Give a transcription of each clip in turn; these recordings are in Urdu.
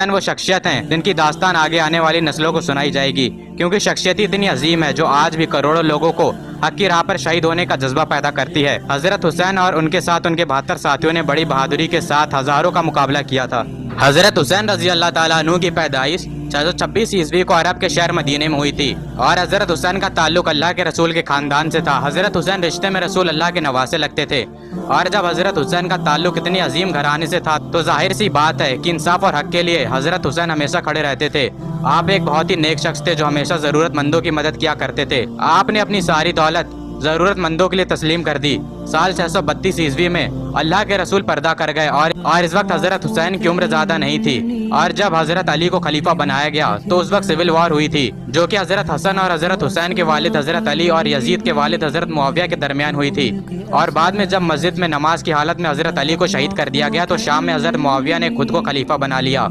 وہ شخصیت ہیں جن کی داستان آگے آنے والی نسلوں کو سنائی جائے گی، کیونکہ شخصیت اتنی عظیم ہے جو آج بھی کروڑوں لوگوں کو حق کی راہ پر شہید ہونے کا جذبہ پیدا کرتی ہے۔ حضرت حسین اور ان کے ساتھ ان کے 72 ساتھیوں نے بڑی بہادری کے ساتھ ہزاروں کا مقابلہ کیا تھا۔ حضرت حسین رضی اللہ تعالیٰ عنہ کی پیدائش 626 عیسوی کو عرب کے شہر مدینے میں ہوئی تھی، اور حضرت حسین کا تعلق اللہ کے رسول کے خاندان سے تھا۔ حضرت حسین رشتے میں رسول اللہ کے نواسے لگتے تھے، اور جب حضرت حسین کا تعلق اتنی عظیم گھرانے سے تھا تو ظاہر سی بات ہے کہ انصاف اور حق کے لیے حضرت حسین ہمیشہ کھڑے رہتے تھے۔ آپ ایک بہت ہی نیک شخص تھے جو ہمیشہ ضرورت مندوں کی مدد کیا کرتے تھے۔ آپ نے اپنی ساری دولت ضرورت مندوں کے لیے تسلیم کر دی۔ سال 632 عیسوی میں اللہ کے رسول پردہ کر گئے، اور اس وقت حضرت حسین کی عمر زیادہ نہیں تھی، اور جب حضرت علی کو خلیفہ بنایا گیا تو اس وقت سول وار ہوئی تھی، جو کہ حضرت حسن اور حضرت حسین کے والد حضرت علی اور یزید کے والد حضرت معاویہ کے درمیان ہوئی تھی۔ اور بعد میں جب مسجد میں نماز کی حالت میں حضرت علی کو شہید کر دیا گیا تو شام میں حضرت معاویہ نے خود کو خلیفہ بنا لیا۔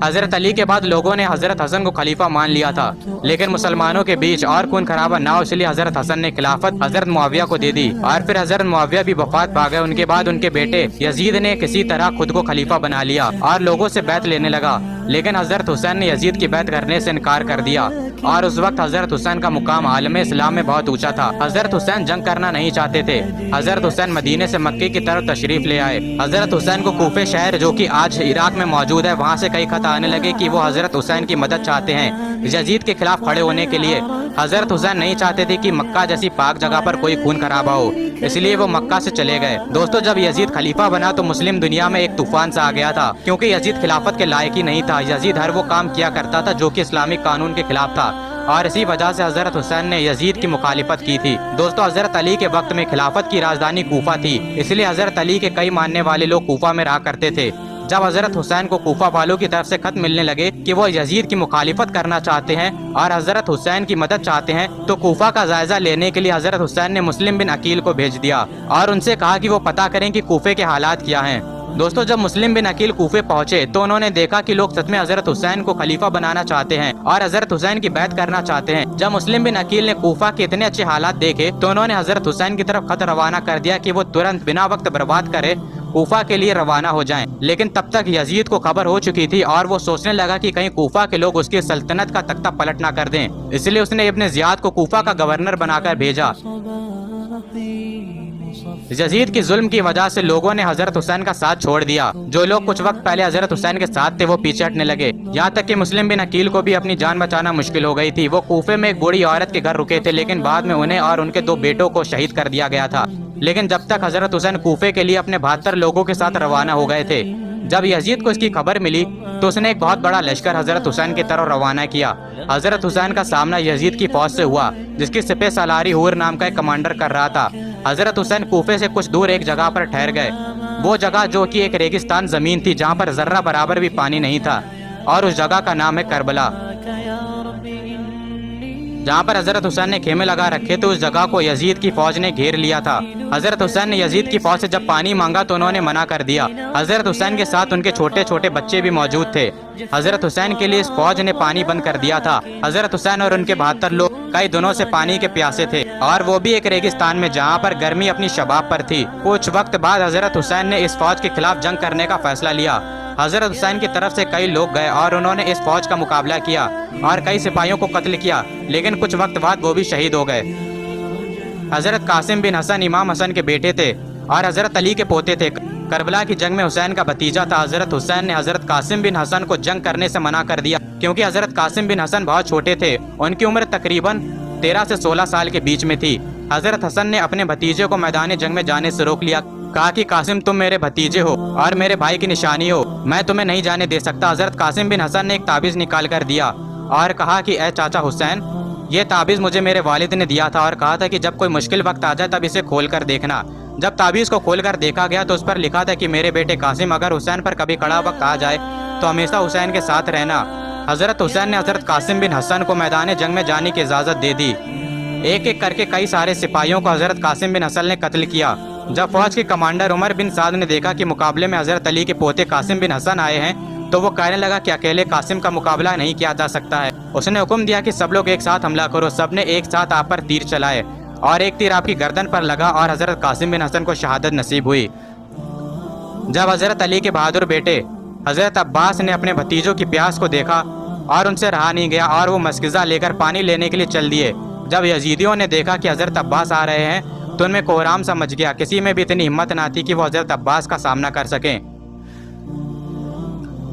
حضرت علی کے بعد لوگوں نے حضرت حسن کو خلیفہ مان لیا تھا، لیکن مسلمانوں کے بیچ اور خون خرابہ نہ ہو اس لیے حضرت حسن نے خلافت حضرت معاویہ کو دے دی، اور پھر حضرت معاویہ بھی وفات پا گئے۔ ان کے بعد ان کے بیٹے یزید نے کسی طرح خود کو خلیفہ بنا لیا اور لوگوں سے بیعت لینے لگا، لیکن حضرت حسین نے یزید کی بیعت کرنے سے انکار کر دیا، اور اس وقت حضرت حسین کا مقام عالم اسلام میں بہت اونچا تھا۔ حضرت حسین جنگ کرنا نہیں چاہتے تھے۔ حضرت حسین مدینے سے مکے کی طرف تشریف لے آئے۔ حضرت حسین کو کوفے شہر جو کہ آج عراق میں موجود ہے وہاں سے کئی خط آنے لگے کہ وہ حضرت حسین کی مدد چاہتے ہیں یزید کے خلاف کھڑے ہونے کے لیے۔ حضرت حسین نہیں چاہتے تھے کہ مکہ جیسی پاک جگہ پر کوئی خون خرابہ ہو، اس لیے وہ مکہ سے چلے گئے۔ دوستو، جب یزید خلیفہ بنا تو مسلم دنیا میں ایک طوفان سا آ گیا تھا، کیونکہ یزید خلافت کے لائق ہی نہیں تھا۔ یزید ہر وہ کام کیا کرتا تھا جو کہ اسلامی قانون کے خلاف تھا، اور اسی وجہ سے حضرت حسین نے یزید کی مخالفت کی تھی۔ دوستو، حضرت علی کے وقت میں خلافت کی راجدھانی کوفہ تھی، اس لیے حضرت علی کے کئی ماننے والے لوگ کوفہ میں رہا کرتے تھے۔ جب حضرت حسین کو کوفہ والوں کی طرف سے خط ملنے لگے کہ وہ یزید کی مخالفت کرنا چاہتے ہیں اور حضرت حسین کی مدد چاہتے ہیں، تو کوفہ کا جائزہ لینے کے لیے حضرت حسین نے مسلم بن عقیل کو بھیج دیا اور ان سے کہا کہ وہ پتہ کریں کہ کوفے کے حالات کیا ہیں۔ دوستو، جب مسلم بن عقیل کوفے پہنچے تو انہوں نے دیکھا کہ لوگ سچ میں حضرت حسین کو خلیفہ بنانا چاہتے ہیں اور حضرت حسین کی بیعت کرنا چاہتے ہیں۔ جب مسلم بن عقیل نے کوفہ کے اتنے اچھے حالات دیکھے تو انہوں نے حضرت حسین کی طرف خط روانہ کر دیا کہ وہ ترنت بنا وقت برباد کرے کوفہ کے لیے روانہ ہو جائیں، لیکن تب تک یزید کو خبر ہو چکی تھی اور وہ سوچنے لگا کہ کہیں کوفہ کے لوگ اس کی سلطنت کا تختہ پلٹ نہ کر دیں، اس لیے اس نے ابن زیاد کو کوفہ کا گورنر بنا کر بھیجا۔ یزید کی ظلم کی وجہ سے لوگوں نے حضرت حسین کا ساتھ چھوڑ دیا۔ جو لوگ کچھ وقت پہلے حضرت حسین کے ساتھ تھے وہ پیچھے ہٹنے لگے، یہاں تک کہ مسلم بن عقیل کو بھی اپنی جان بچانا مشکل ہو گئی تھی۔ وہ کوفے میں ایک بوڑھی عورت کے گھر رکے تھے، لیکن بعد میں انہیں اور ان کے 2 بیٹوں کو شہید کر دیا گیا تھا۔ لیکن جب تک حضرت حسین کوفے کے لیے اپنے 72 لوگوں کے ساتھ روانہ ہو گئے تھے، جب یزید کو اس کی خبر ملی تو اس نے ایک بہت بڑا لشکر حضرت حسین کی طرف روانہ کیا۔ حضرت حسین کا سامنا یزید کی فوج سے ہوا، جس کی سپہ سالاری حور نام کا ایک کمانڈر کر رہا تھا۔ حضرت حسین کوفے سے کچھ دور ایک جگہ پر ٹھہر گئے، وہ جگہ جو کہ ایک ریگستان زمین تھی جہاں پر ذرہ برابر بھی پانی نہیں تھا، اور اس جگہ کا نام ہے کربلا۔ جہاں پر حضرت حسین نے خیمے لگا رکھے تو اس جگہ کو یزید کی فوج نے گھیر لیا تھا۔ حضرت حسین نے یزید کی فوج سے جب پانی مانگا تو انہوں نے منع کر دیا۔ حضرت حسین کے ساتھ ان کے چھوٹے چھوٹے بچے بھی موجود تھے۔ حضرت حسین کے لیے اس فوج نے پانی بند کر دیا تھا۔ حضرت حسین اور ان کے 72 لوگ کئی دنوں سے پانی کے پیاسے تھے، اور وہ بھی ایک ریگستان میں جہاں پر گرمی اپنی شباب پر تھی۔ کچھ وقت بعد حضرت حسین نے اس فوج کے خلاف جنگ کرنے کا فیصلہ لیا۔ حضرت حسین کی طرف سے کئی لوگ گئے اور انہوں نے اس فوج کا مقابلہ کیا اور کئی سپاہیوں کو قتل کیا، لیکن کچھ وقت بعد وہ بھی شہید ہو گئے۔ حضرت قاسم بن حسن امام حسن کے بیٹے تھے اور حضرت علی کے پوتے تھے۔ کربلا کی جنگ میں حسین کا بھتیجا تھا۔ حضرت حسین نے حضرت قاسم بن حسن کو جنگ کرنے سے منع کر دیا، کیونکہ حضرت قاسم بن حسن بہت چھوٹے تھے، ان کی عمر تقریباً 13 سے 16 سال کے بیچ میں تھی۔ حضرت حسن نے اپنے بھتیجے کو میدان جنگ میں جانے سے روک لیا، کہا کہ قاسم تم میرے بھتیجے ہو اور میرے بھائی کی نشانی ہو، میں تمہیں نہیں جانے دے سکتا۔ حضرت قاسم بن حسن نے ایک تعویذ نکال کر دیا اور کہا کہ اے چاچا حسین، یہ تعویذ مجھے میرے والد نے دیا تھا اور کہا تھا کہ جب کوئی مشکل وقت آ جائے تب اسے کھول کر دیکھنا۔ جب تعویذ کو کھول کر دیکھا گیا تو اس پر لکھا تھا کہ میرے بیٹے قاسم، اگر حسین پر کبھی کڑا وقت آ جائے تو ہمیشہ حسین کے ساتھ رہنا۔ حضرت حسین نے حضرت قاسم بن حسن کو میدان جنگ میں جانے کی اجازت دے دی۔ ایک ایک کر کے کئی سارے سپاہیوں کو حضرت قاسم بن حسن نے قتل کیا۔ جب فوج کے کمانڈر عمر بن سعد نے دیکھا کہ مقابلے میں حضرت علی کے پوتے قاسم بن حسن آئے ہیں تو وہ کہنے لگا کہ اکیلے قاسم کا مقابلہ نہیں کیا جا سکتا ہے۔ اس نے حکم دیا کہ سب لوگ ایک ساتھ حملہ کرو۔ سب نے ایک ساتھ آپ پر تیر چلائے اور ایک تیر آپ کی گردن پر لگا اور حضرت قاسم بن حسن کو شہادت نصیب ہوئی۔ جب حضرت علی کے بہادر بیٹے حضرت عباس نے اپنے بھتیجوں کی پیاس کو دیکھا اور ان سے رہا نہیں گیا اور وہ مسکزہ لے کر پانی لینے کے لیے چل دیے۔ جب یزیدیوں نے دیکھا کہ حضرت عباس آ رہے ہیں تو ان میں کوہرام سا مچ گیا، کسی میں بھی اتنی ہمت نہ تھی کہ وہ حضرت عباس کا سامنا کر سکیں۔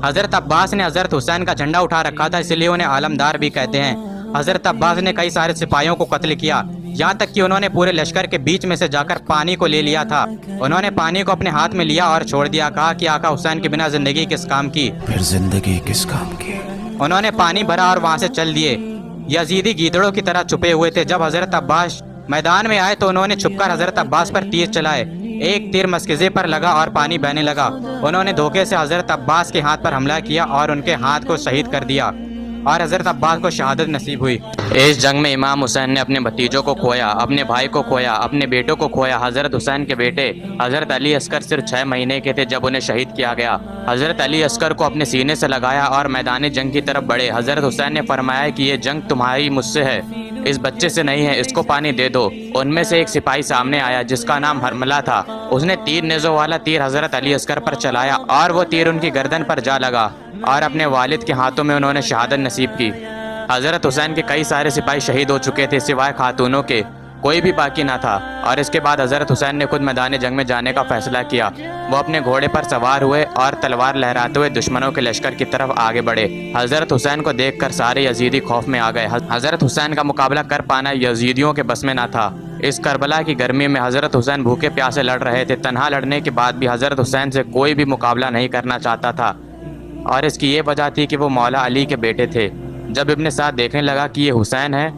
حضرت عباس نے حضرت حسین کا جھنڈا اٹھا رکھا تھا، اس لیے انہیں عالمدار بھی کہتے ہیں۔ حضرت عباس نے کئی سارے سپاہیوں کو قتل کیا، یہاں تک کہ انہوں نے پورے لشکر کے بیچ میں سے جا کر پانی کو لے لیا تھا۔ انہوں نے پانی کو اپنے ہاتھ میں لیا اور چھوڑ دیا، کہا کہ آقا حسین کے بنا زندگی کس کام کی، پھر زندگی کس کام کی۔ انہوں نے پانی بھرا اور وہاں سے چل دیے۔ یزیدی گیدڑوں کی طرح چھپے ہوئے تھے۔ جب حضرت عباس میدان میں آئے تو انہوں نے چھپ کر حضرت عباس پر تیر چلائے۔ ایک تیر مسکزے پر لگا اور پانی بہنے لگا۔ انہوں نے دھوکے سے حضرت عباس کے ہاتھ پر حملہ کیا اور ان کے ہاتھ کو شہید کر دیا اور حضرت عباس کو شہادت نصیب ہوئی۔ اس جنگ میں امام حسین نے اپنے بھتیجوں کو کھویا، اپنے بھائی کو کھویا، اپنے بیٹوں کو کھویا۔ حضرت حسین کے بیٹے حضرت علی اصغر صرف 6 مہینے کے تھے جب انہیں شہید کیا گیا۔ حضرت علی اصغر کو اپنے سینے سے لگایا اور میدان جنگ کی طرف بڑھے۔ حضرت حسین نے فرمایا کہ یہ جنگ تمہاری مجھ سے ہے، اس بچے سے نہیں ہے، اس کو پانی دے دو۔ ان میں سے ایک سپاہی سامنے آیا جس کا نام حرملہ تھا۔ اس نے 3 نیزوں والا تیر حضرت علی اصغر پر چلایا اور وہ تیر ان کی گردن پر جا لگا اور اپنے والد کے ہاتھوں میں انہوں نے شہادت نصیب کی۔ حضرت حسین کے کئی سارے سپاہی شہید ہو چکے تھے سوائے خاتونوں کے، کوئی بھی باقی نہ تھا۔ اور اس کے بعد حضرت حسین نے خود میدان جنگ میں جانے کا فیصلہ کیا۔ وہ اپنے گھوڑے پر سوار ہوئے اور تلوار لہراتے ہوئے دشمنوں کے لشکر کی طرف آگے بڑھے۔ حضرت حسین کو دیکھ کر سارے یزیدی خوف میں آ گئے۔ حضرت حسین کا مقابلہ کر پانا یزیدیوں کے بس میں نہ تھا۔ اس کربلا کی گرمی میں حضرت حسین بھوکے پیاسے لڑ رہے تھے۔ تنہا لڑنے کے بعد بھی حضرت حسین سے کوئی بھی مقابلہ نہیں کرنا چاہتا تھا، اور اس کی یہ وجہ تھی کہ وہ مولا علی کے بیٹے تھے۔ جب ابن سعد دیکھنے لگا کہ یہ حسین ہے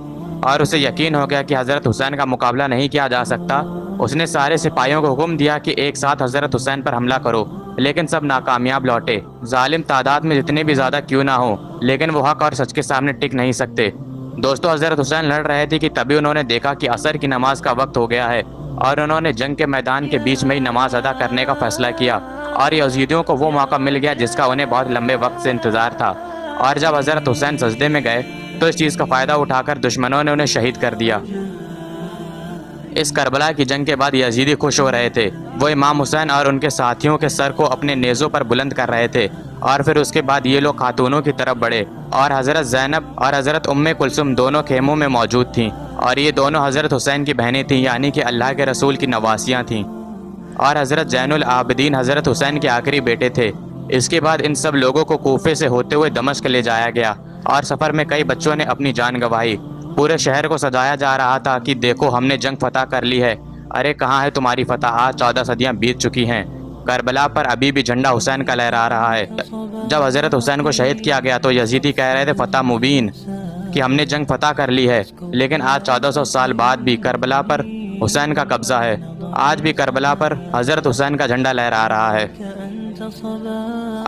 اور اسے یقین ہو گیا کہ حضرت حسین کا مقابلہ نہیں کیا جا سکتا، اس نے سارے سپاہیوں کو حکم دیا کہ ایک ساتھ حضرت حسین پر حملہ کرو، لیکن سب ناکامیاب لوٹے۔ ظالم تعداد میں جتنے بھی زیادہ کیوں نہ ہوں، لیکن وہ حق اور سچ کے سامنے ٹک نہیں سکتے۔ دوستو، حضرت حسین لڑ رہے تھے کہ تبھی انہوں نے دیکھا کہ عصر کی نماز کا وقت ہو گیا ہے، اور انہوں نے جنگ کے میدان کے بیچ میں ہی نماز ادا کرنے کا فیصلہ کیا، اور یزیدیوں کو وہ موقع مل گیا جس کا انہیں بہت لمبے وقت سے انتظار تھا۔ اور جب حضرت حسین سجدے میں گئے تو اس چیز کا فائدہ اٹھا کر دشمنوں نے انہیں شہید کر دیا۔ اس کربلا کی جنگ کے بعد یزیدی خوش ہو رہے تھے۔ وہ امام حسین اور ان کے ساتھیوں کے سر کو اپنے نیزوں پر بلند کر رہے تھے، اور پھر اس کے بعد یہ لوگ خاتونوں کی طرف بڑھے، اور حضرت زینب اور حضرت ام کلثوم دونوں خیموں میں موجود تھیں، اور یہ دونوں حضرت حسین کی بہنیں تھیں، یعنی کہ اللہ کے رسول کی نواسیاں تھیں، اور حضرت زین العابدین حضرت حسین کے آخری بیٹے تھے۔ اس کے بعد ان سب لوگوں کو کوفے سے ہوتے ہوئے دمشق لے جایا گیا، اور سفر میں کئی بچوں نے اپنی جان گنوائی۔ پورے شہر کو سجایا جا رہا تھا کہ دیکھو ہم نے جنگ فتح کر لی ہے، ارے کہاں ہے تمہاری فتح، آج 14 صدیاں بیت چکی ہیں، کربلا پر ابھی بھی جھنڈا حسین کا لہرا رہا ہے۔ جب حضرت حسین کو شہید کیا گیا تو یزیدی کہہ رہے تھے فتح مبین، کہ ہم نے جنگ فتح کر لی ہے، لیکن آج 1400 سال بعد بھی کربلا پر حسین کا قبضہ ہے، آج بھی کربلا پر حضرت حسین کا جھنڈا لہرا رہا ہے۔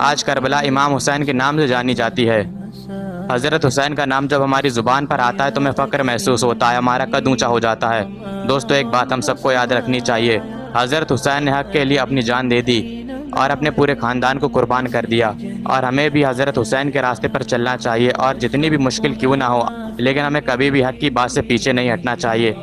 آج کربلا امام حسین کے نام سے جانی جاتی ہے۔ حضرت حسین کا نام جب ہماری زبان پر آتا ہے تو ہمیں فخر محسوس ہوتا ہے، ہمارا قد اونچا ہو جاتا ہے۔ دوستو، ایک بات ہم سب کو یاد رکھنی چاہیے، حضرت حسین نے حق کے لیے اپنی جان دے دی اور اپنے پورے خاندان کو قربان کر دیا، اور ہمیں بھی حضرت حسین کے راستے پر چلنا چاہیے، اور جتنی بھی مشکل کیوں نہ ہو، لیکن ہمیں کبھی بھی حق کی بات سے پیچھے نہیں ہٹنا چاہیے۔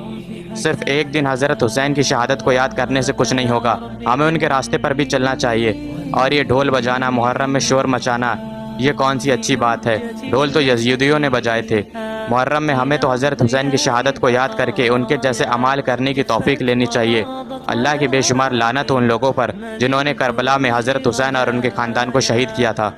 صرف ایک دن حضرت حسین کی شہادت کو یاد کرنے سے کچھ نہیں ہوگا، ہمیں ان کے راستے پر بھی چلنا چاہیے۔ اور یہ ڈھول بجانا، محرم میں شور مچانا، یہ کون سی اچھی بات ہے؟ ڈھول تو یزیدیوں نے بجائے تھے۔ محرم میں ہمیں تو حضرت حسین کی شہادت کو یاد کر کے ان کے جیسے اعمال کرنے کی توفیق لینی چاہیے۔ اللہ کی بے شمار لعنت ہو ان لوگوں پر جنہوں نے کربلا میں حضرت حسین اور ان کے خاندان کو شہید کیا تھا۔